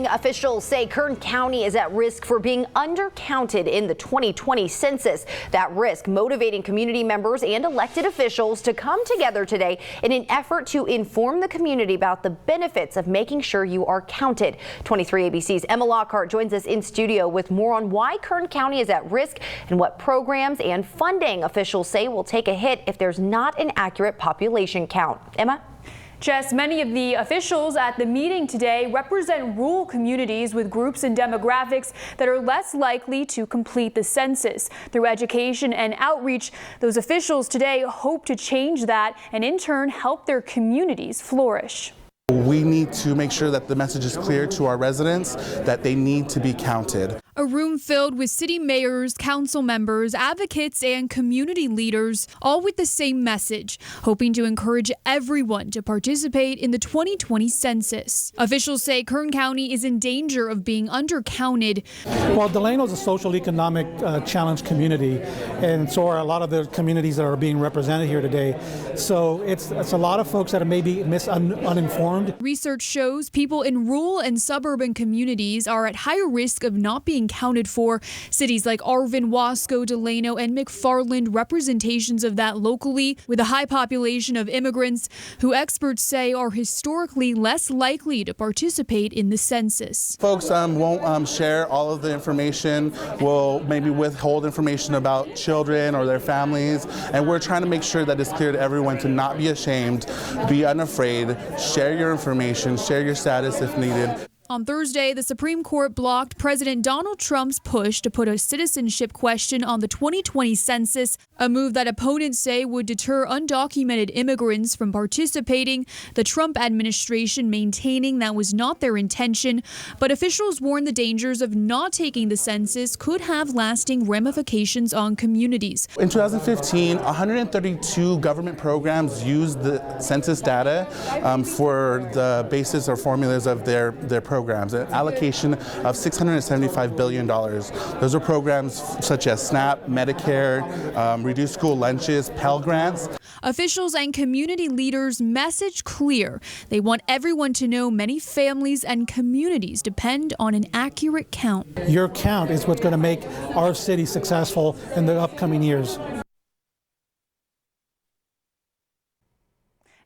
morning. Officials say Kern County is at risk for being undercounted in the 2020 census. That risk motivating community members and elected officials to come together today in an effort to inform the community about the benefits of making sure you are counted. 23 ABC's Emma Lockhart joins us in studio with more on why Kern County is at risk and what programs and funding officials say will take a hit if there's not an accurate population count. Emma? Jess, many of the officials at the meeting today represent rural communities with groups and demographics that are less likely to complete the census. Through education and outreach, those officials today hope to change that and in turn help their communities flourish. We need to make sure that the message is clear to our residents that they need to be counted. A room filled with city mayors, council members, advocates, and community leaders, all with the same message, hoping to encourage everyone to participate in the 2020 census. Officials say Kern County is in danger of being undercounted. Well, Delano is a social economic challenged community, and so are a lot of the communities that are being represented here today. So it's a lot of folks that are maybe uninformed. Research shows people in rural and suburban communities are at higher risk of not being counted for. Cities like Arvin, Wasco, Delano, and McFarland representations of that locally, with a high population of immigrants who experts say are historically less likely to participate in the census. Folks won't share all of the information, will maybe withhold information about children or their families, and we're trying to make sure that it's clear to everyone to not be ashamed, be unafraid, share your information, share your status if needed. On Thursday, the Supreme Court blocked President Donald Trump's push to put a citizenship question on the 2020 census, a move that opponents say would deter undocumented immigrants from participating. The Trump administration maintaining that was not their intention, but officials warn the dangers of not taking the census could have lasting ramifications on communities. In 2015, 132 government programs used the census data for the basis or formulas of their programs, an allocation of $675 billion. Those are programs such as SNAP, Medicare, reduced school lunches, Pell Grants. Officials and community leaders message clear. They want everyone to know many families and communities depend on an accurate count. Your count is what's going to make our city successful in the upcoming years.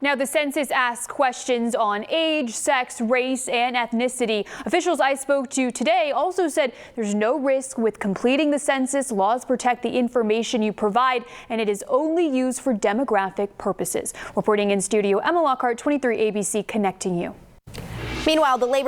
Now, the census asks questions on age, sex, race, and ethnicity. Officials I spoke to today also said there's no risk with completing the census. Laws protect the information you provide, and it is only used for demographic purposes. Reporting in studio, Emma Lockhart, 23 ABC, connecting you. Meanwhile, the Labor